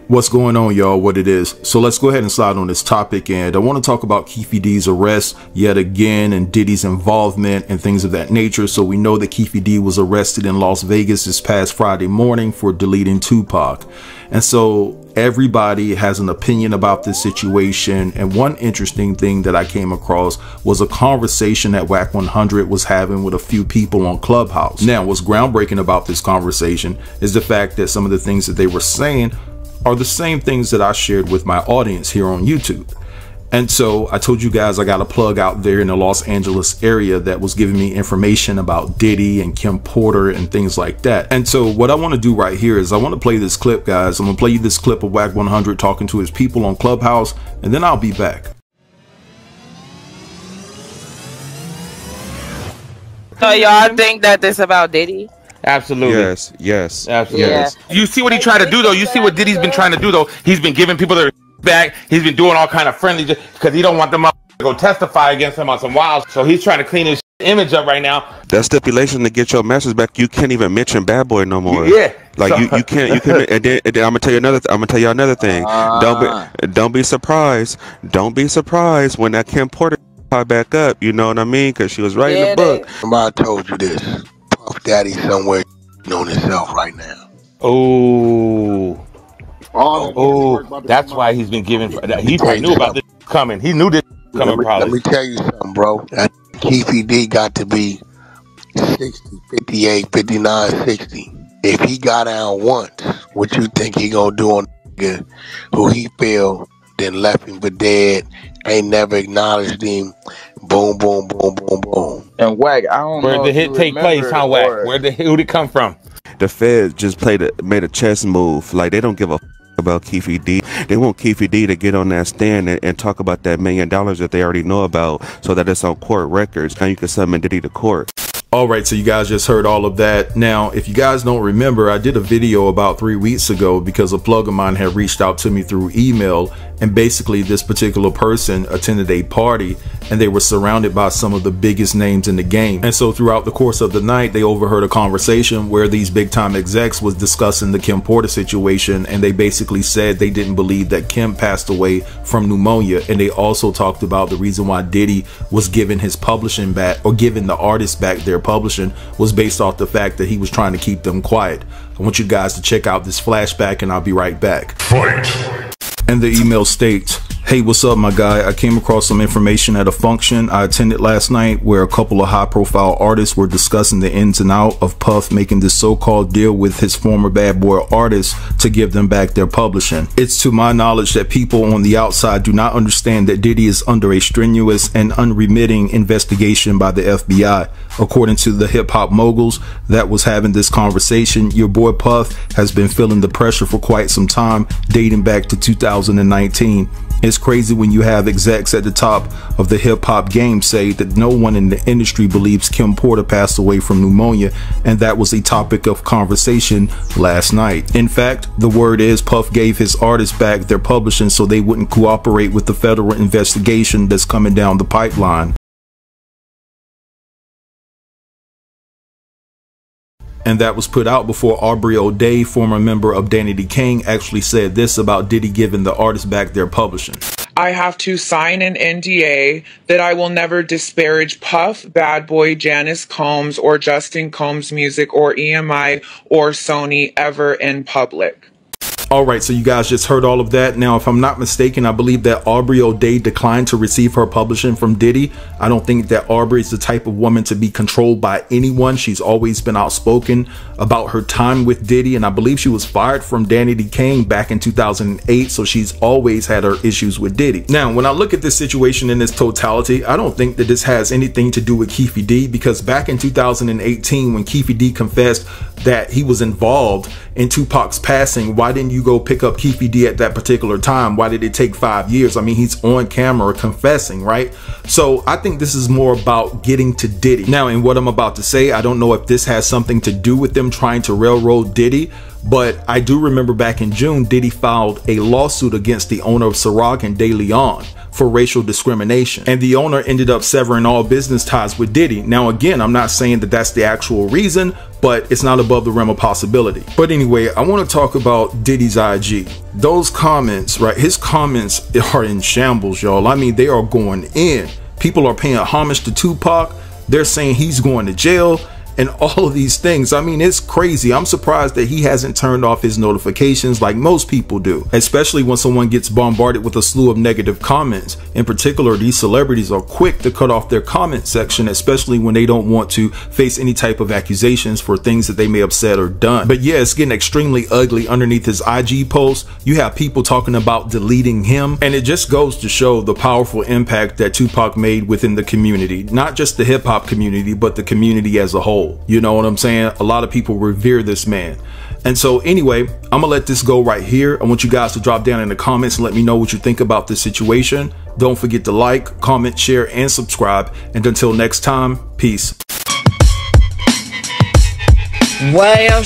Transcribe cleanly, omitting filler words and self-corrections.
What's going on, y'all? What it is. So let's go ahead and slide on this topic, and I want to talk about Keefe D's arrest yet again and Diddy's involvement and things of that nature. So we know that Keefe D was arrested in Las Vegas this past Friday morning for deleting Tupac. And so everybody has an opinion about this situation. And one interesting thing that I came across was a conversation that Wack 100 was having with a few people on Clubhouse. Now, what's groundbreaking about this conversation is the fact that some of the things that they were saying are the same things that I shared with my audience here on YouTube. And so I told you guys I got a plug out there in the Los Angeles area that was giving me information about Diddy and Kim Porter and things like that. And so what I want to do right here is I want to play this clip, guys. I'm gonna play you this clip of Wack 100 talking to his people on Clubhouse, and then I'll be back. So y'all think that this about Diddy? Absolutely. Yes. Absolutely. Yeah. You see what he tried to do, though. You see what Diddy's been trying to do, though. He's been giving people their back. He's been doing all kind of friendly because he don't want them to go testify against him on some wild. So he's trying to clean his image up right now. That stipulation to get your message back, you can't even mention Bad Boy no more. Yeah. Like so, you can't. And then I'm gonna tell you another thing. Don't be surprised. Don't be surprised when that Kim Porter pop back up. You know what I mean? Because she was writing the book. I told you this. Puff Daddy somewhere on himself right now. Oh, that's why he's been giving. He probably knew about this coming. He knew this coming. Probably. Let me tell you something, bro. That Keefe D got to be 60, 58, 59, 60. If he got down once, what you think he gonna do on nigga who he feel then left him for dead, ain't never acknowledged him? Boom, boom, boom, boom, boom. And Wack, I don't know. Where the hit take place, huh, Wack? Who'd it come from? The Feds just made a chess move. Like they don't give a about Keefe D. They want Keefe D to get on that stand and talk about that $1 million that they already know about, so that it's on court records. Now you can summon Diddy to court. All right, so you guys just heard all of that. Now, if you guys don't remember, I did a video about 3 weeks ago because a plug of mine had reached out to me through email, and basically this particular person attended a party and they were surrounded by some of the biggest names in the game. And so throughout the course of the night, they overheard a conversation where these big time execs was discussing the Kim Porter situation, and they basically said they didn't believe that Kim passed away from pneumonia. And they also talked about the reason why Diddy was giving his publishing back, or giving the artists back their publishing, was based off the fact that he was trying to keep them quiet. I want you guys to check out this flashback, and I'll be right back. Fight. And the email states, "Hey, what's up, my guy? I came across some information at a function I attended last night where a couple of high-profile artists were discussing the ins and outs of Puff making this so-called deal with his former Bad Boy artists to give them back their publishing. It's to my knowledge that people on the outside do not understand that Diddy is under a strenuous and unremitting investigation by the FBI. According to the hip-hop moguls that was having this conversation, your boy Puff has been feeling the pressure for quite some time, dating back to 2019. It's crazy when you have execs at the top of the hip-hop game say that no one in the industry believes Kim Porter passed away from pneumonia, and that was a topic of conversation last night. In fact, the word is Puff gave his artists back their publishing so they wouldn't cooperate with the federal investigation that's coming down the pipeline." And that was put out before Aubrey O'Day, former member of Danity Kane, actually said this about Diddy giving the artists back their publishing. "I have to sign an NDA that I will never disparage Puff, Bad Boy, Janice Combs, or Justin Combs' music, or EMI, or Sony ever in public." All right, so you guys just heard all of that. Now, if I'm not mistaken, I believe that Aubrey O'Day declined to receive her publishing from Diddy. I don't think that Aubrey is the type of woman to be controlled by anyone. She's always been outspoken about her time with Diddy, and I believe she was fired from Danity Kane back in 2008, so she's always had her issues with Diddy. Now, when I look at this situation in its totality, I don't think that this has anything to do with Keefe D, because back in 2018, when Keefe D confessed that he was involved in Tupac's passing, why didn't you go pick up Keefe D at that particular time? Why did it take 5 years? I mean, he's on camera confessing, right? So I think this is more about getting to Diddy. Now, in what I'm about to say, I don't know if this has something to do with them trying to railroad Diddy, but I do remember back in June, Diddy filed a lawsuit against the owner of Ciroc and De Leon for racial discrimination. And the owner ended up severing all business ties with Diddy. Now again, I'm not saying that that's the actual reason, but it's not above the realm of possibility. But anyway, I want to talk about Diddy's IG. Those comments, right? His comments are in shambles, y'all. I mean, they are going in. People are paying homage to Tupac. They're saying he's going to jail and all of these things. I mean, it's crazy. I'm surprised that he hasn't turned off his notifications like most people do, especially when someone gets bombarded with a slew of negative comments. In particular, these celebrities are quick to cut off their comment section, especially when they don't want to face any type of accusations for things that they may have said or done. But yeah, it's getting extremely ugly underneath his IG posts. You have people talking about deleting him, and it just goes to show the powerful impact that Tupac made within the community, not just the hip hop community, but the community as a whole. You know what I'm saying? A lot of people revere this man. And so anyway, I'm gonna let this go right here. I want you guys to drop down in the comments and let me know what you think about this situation. Don't forget to like, comment, share, and subscribe. And until next time, peace. Well,